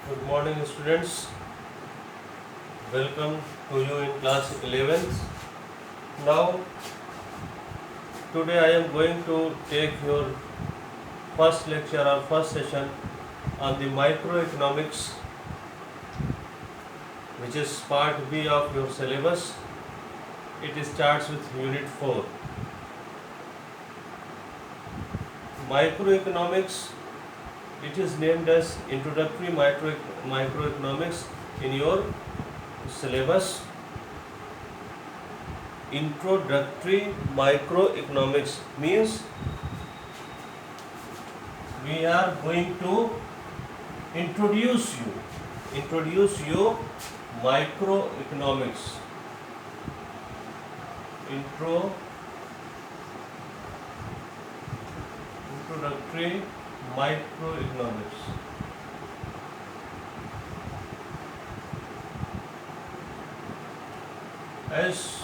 Good morning, students. Welcome to you in class 11th. Now, today I am going to take your first lecture or first session on the microeconomics, which is part B of your syllabus. It starts with Unit 4. Microeconomics, it is named as Introductory Microeconomics in your syllabus. Introductory microeconomics means we are going to introduce you microeconomics. Introductory microeconomics. As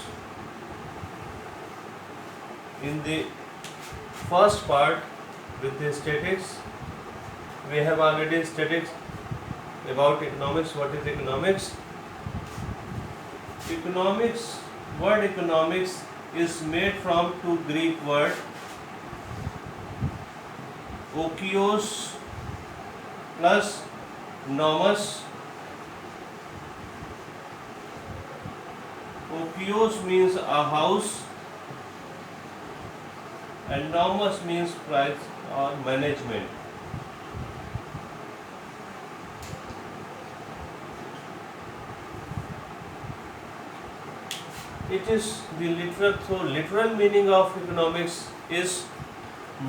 in the first part with the statics, we have already statics about economics. What is economics? Word economics is made from two Greek words, okios plus nomos. Okios means a house and nomos means price or management. It is the literal meaning of economics is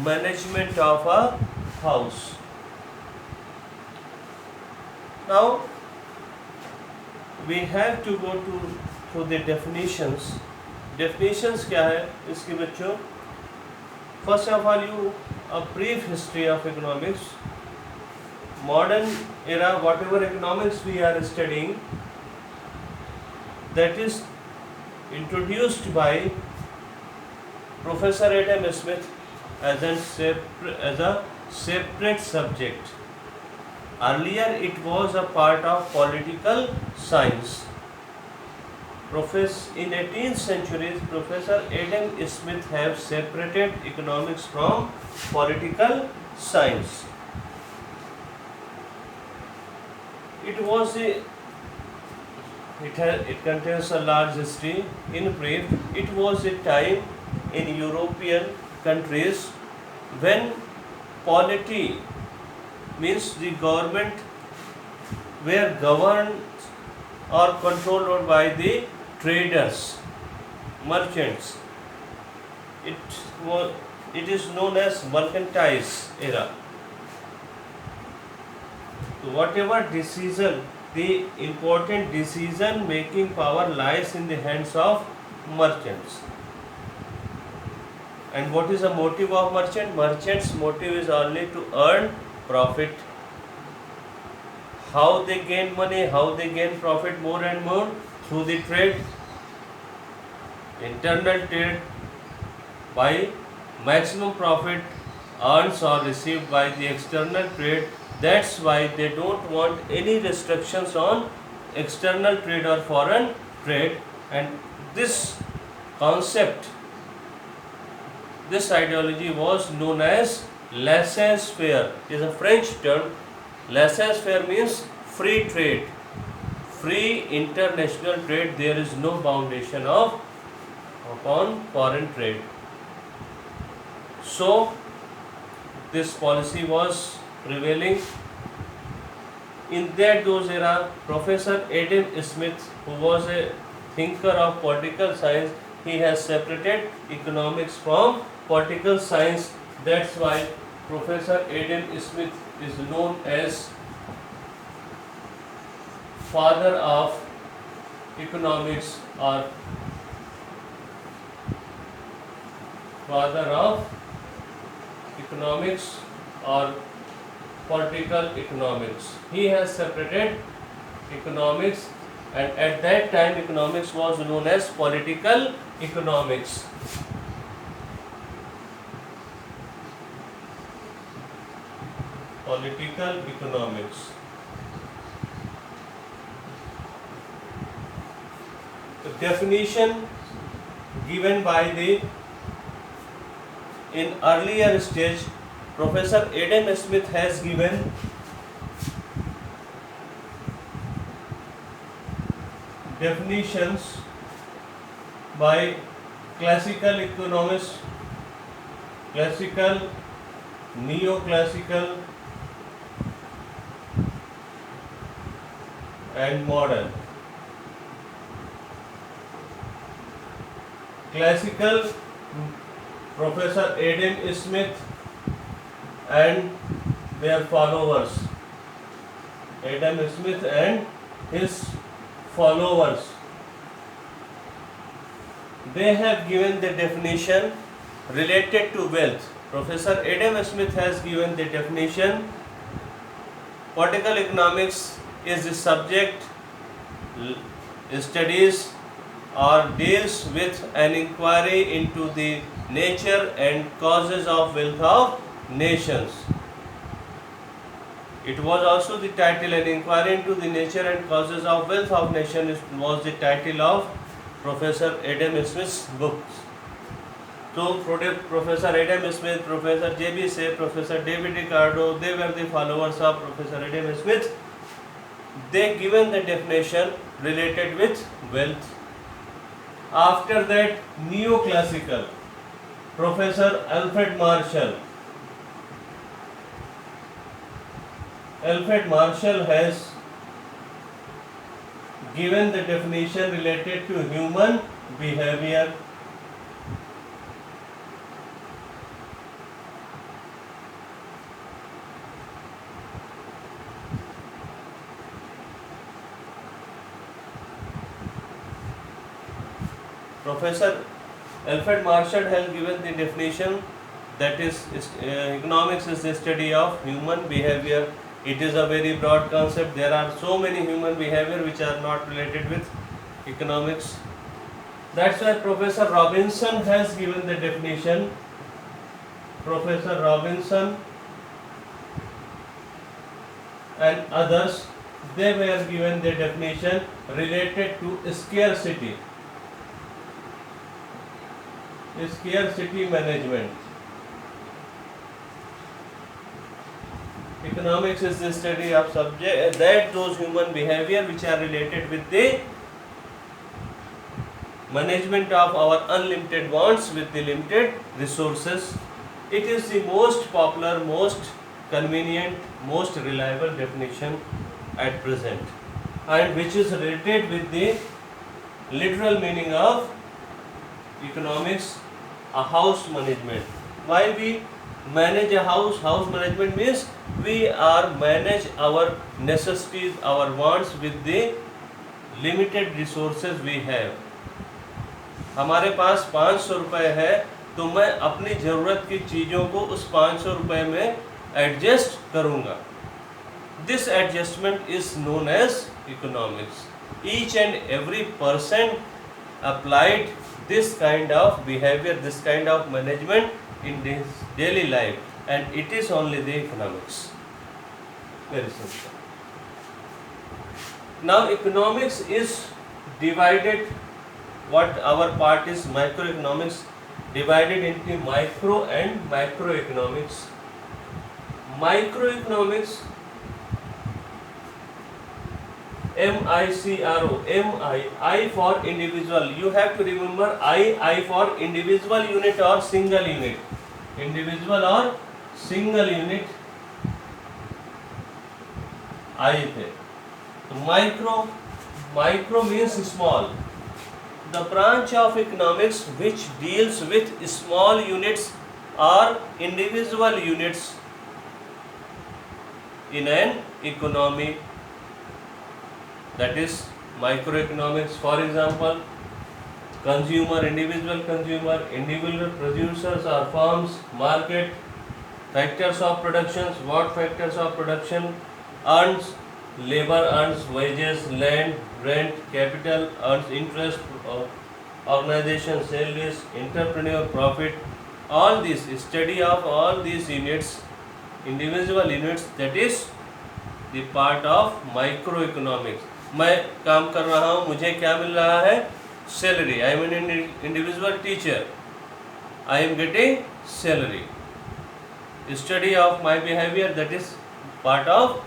management of a house. Now we have to go through the definitions. Definitions क्या है इसके बच्चों? First of all, a brief history of economics. Modern era, whatever economics we are studying, that is introduced by Professor Adam Smith as a separate subject. Earlier it was a part of political science. In 18th century, Professor Adam Smith have separated economics from political science. It contains a large history. In brief, it was a time in European countries when polity means the government were governed or controlled by the traders, merchants. It is known as mercantile era. So whatever decision, the important decision making power lies in the hands of merchants. And what is the motive of merchant? Merchant's motive is only to earn profit. How they gain money, how they gain profit more and more? Through the trade, internal trade, by maximum profit earned or received by the external trade. That's why they don't want any restrictions on external trade or foreign trade. And this concept, this ideology was known as laissez-faire. It is a French term. Laissez-faire means free trade, free international trade. There is no foundation upon foreign trade. So this policy was prevailing. In those era, Professor Adam Smith, who was a thinker of political science, he has separated economics from political science. That's why Professor Adam Smith is known as father of economics or father of economics or political economics. He has separated economics, and at that time economics was known as political economics. Political economics. definition given by the in earlier stage. Professor Adam Smith has given definitions by classical economists, classical, neoclassical and modern. Classical, Professor Adam Smith and their followers. Adam Smith and his followers. They have given the definition related to wealth. Professor Adam Smith has given the definition. Political economics is the subject studies or deals with an inquiry into the nature and causes of wealth of nations. It was also the title, an inquiry into the nature and causes of wealth of nations was the title of Professor Adam Smith's books. So Professor Adam Smith, Professor J.B. Say, Professor David Ricardo, they were the followers of Professor Adam Smith. They given the definition related with wealth. After that, neoclassical, Professor Alfred Marshall. Alfred Marshall has given the definition related to human behavior. Professor Alfred Marshall has given the definition that is economics is the study of human behavior. It is a very broad concept. There are so many human behavior which are not related with economics. That's why Professor Robinson has given the definition. Professor Robinson and others, they were given the definition related to scarcity. Scarcity management. Economics is the study of subject that those human behavior which are related with the management of our unlimited wants with the limited resources. It is the most popular, most convenient, most reliable definition at present, and which is related with the literal meaning of economics, a house management. Why we manage a house? House management means we are manage our necessities, our wants with the limited resources we have. हमारे पास 500 रुपये है तो मैं अपनी ज़रूरत की चीज़ों को उस 500 रुपये में एडजस्ट करूँगा. This adjustment is known as economics. Each and every person applied this kind of behavior, this kind of management in his daily life, and it is only the economics. Very simple. Now economics is divided, what our part is microeconomics, divided into micro and macroeconomics. Microeconomics, MICRO, I for individual. You have to remember I for individual unit or single unit. Individual or single unit I थे. Micro means small. The branch of economics which deals with small units or individual units in an economy, that is microeconomics. For example, consumer, individual producers or firms, market, factors of productions, what factors of production, earns, labor earns wages, land, rent, capital earns interest, organization, salaries, entrepreneur, profit. All this study of all these units, individual units, that is the part of microeconomics. मैं काम कर रहा हूँ, मुझे क्या मिल रहा है? salary. I am an individual teacher. I am getting salary. Study of my behavior, that is part of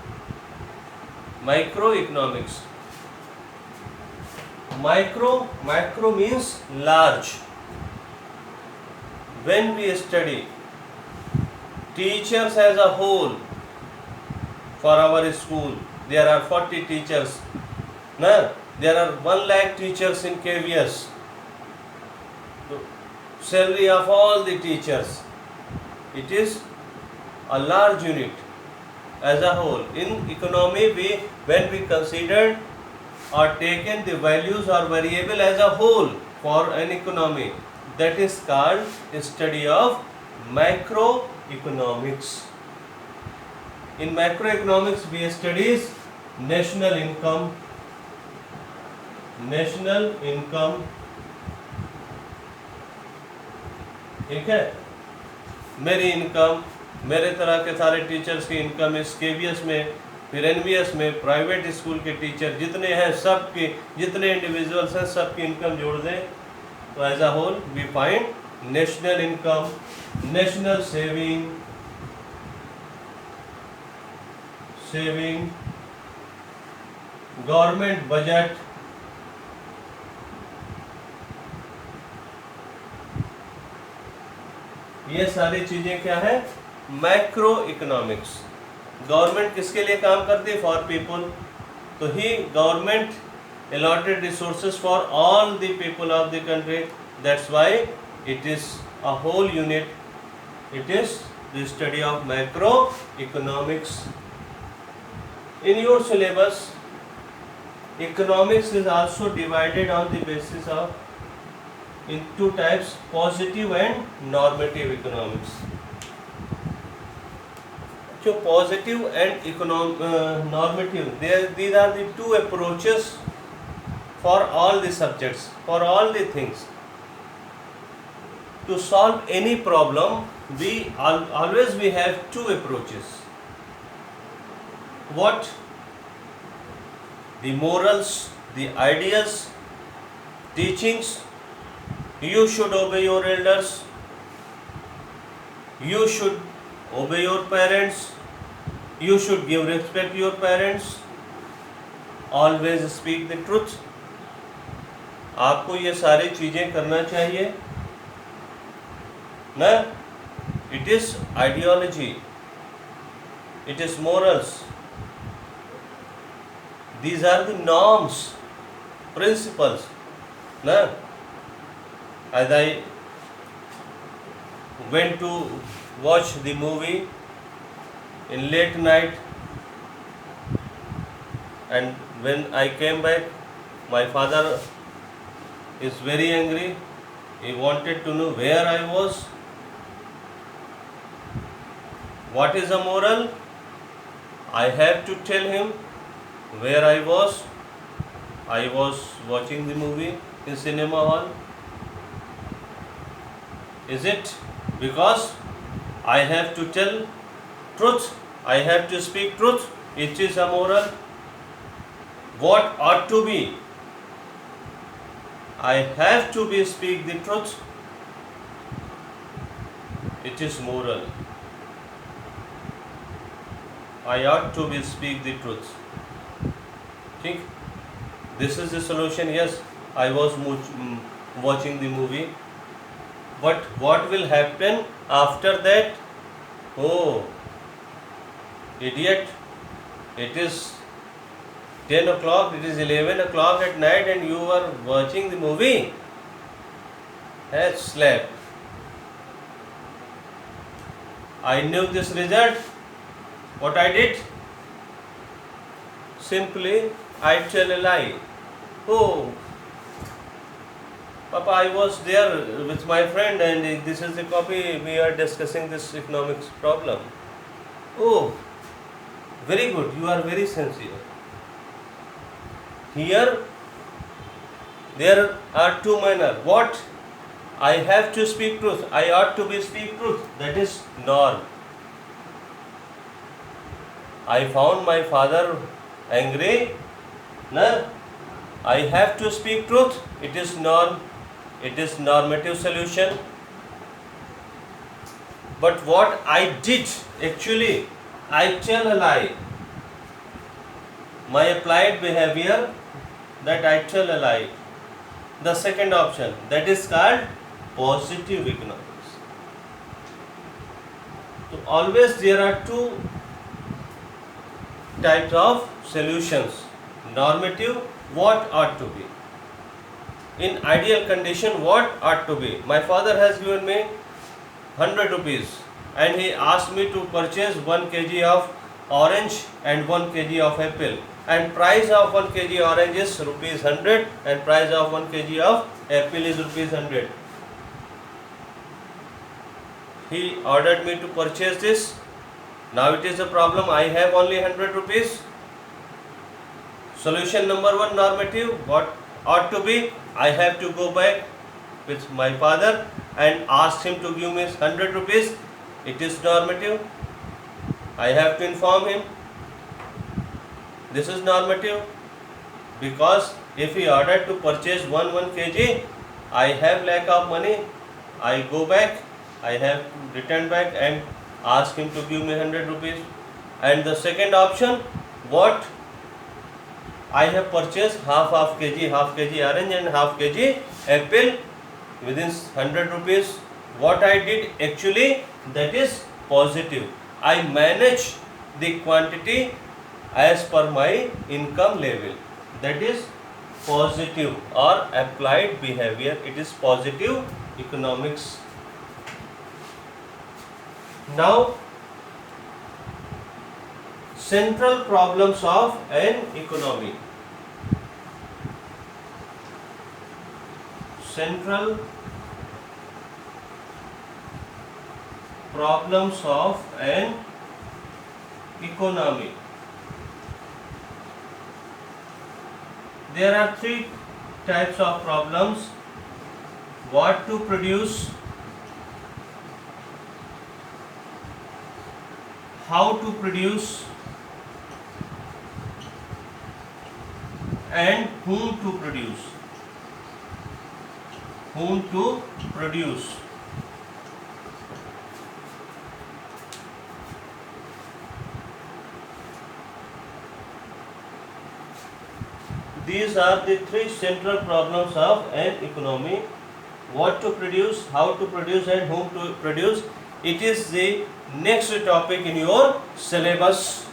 microeconomics. Macro means large. When we study teachers as a whole for our school, there are 40 teachers. No? There are 1 lakh teachers in KVS. Salary of all the teachers. It is a large unit as a whole. In economy, when we consider or taken the values or variable as a whole for an economy, that is called study of macroeconomics. In macroeconomics, we study national income, ठीक है. मेरी income, मेरे तरह के सारे teachers की income इस KVS में, फिर NVS में, प्राइवेट स्कूल के टीचर जितने हैं सब के, जितने इंडिविजुअल्स हैं सब की इनकम जोड़ दें तो as a whole we find national income, national saving, government budget, ये सारी चीजें क्या है? Macro economics. गवर्नमेंट किसके लिए काम करती है? For people. तो ही government allotted resources for all the people of the country. That's why it is a whole unit. It is the study of macroeconomics. In your syllabus, economics is also divided on the basis of in 2 types, positive and normative economics. So positive and normative, these are the 2 approaches for all the subjects, for all the things. To solve any problem, we always have 2 approaches. What? The morals, the ideas, teachings. You should obey your elders. You should obey your parents. You should give respect to your parents. Always speak the truth. आपको ये सारी चीज़ें करना चाहिए ना. It is ideology. It is morals. These are the norms, principles ना. As I went to watch the movie in late night, and when I came back, my father is very angry. He wanted to know where I was. What is a moral? I have to tell him where I was. I was watching the movie in cinema hall. Is it because I have to tell truth? I have to speak truth? It is a moral. What ought to be? I have to speak the truth. It is moral. I ought to speak the truth. Think this is the solution. Yes, I was watching the movie. But what will happen after that? Oh, idiot, it is 10 o'clock, it is 11 o'clock at night and you are watching the movie. Has slept. I knew this result. What I did? Simply, I tell a lie. Oh, Papa, I was there with my friend and this is the copy, we are discussing this economics problem. Oh, very good, you are very sincere. Here, there are 2 manners. What? I have to speak truth, I ought to speak truth, that is norm. I found my father angry, na? I have to speak truth. It is normative solution. But what I did actually, I tell a lie. My applied behavior, that I tell a lie. The second option, that is called positive economics. So always there are two types of solutions. Normative, what ought to be. In ideal condition, what ought to be. My father has given me 100 rupees and he asked me to purchase 1 kg of orange and 1 kg of apple, and price of 1 kg orange is rupees 100 and price of 1 kg of apple is rupees 100. He ordered me to purchase this. Now it is a problem, I have only 100 rupees. Solution number 1, normative, what ought to be. I have to go back with my father and ask him to give me 100 rupees. It is normative. I have to inform him. This is normative, because if he ordered to purchase 1 kg, I have lack of money. I go back, I have to return back and ask him to give me 100 rupees. And the second option, what I have purchased half kg orange and half kg apple within 100 rupees. What I did actually, that is positive. I manage the quantity as per my income level. That is positive or applied behavior. It is positive economics. Now, central problems of an economy. Central problems of an economy. There are 3 types of problems: what to produce, how to produce, and whom to produce. Whom to produce. These are the 3 central problems of an economy: what to produce, how to produce, and whom to produce. It is the next topic in your syllabus.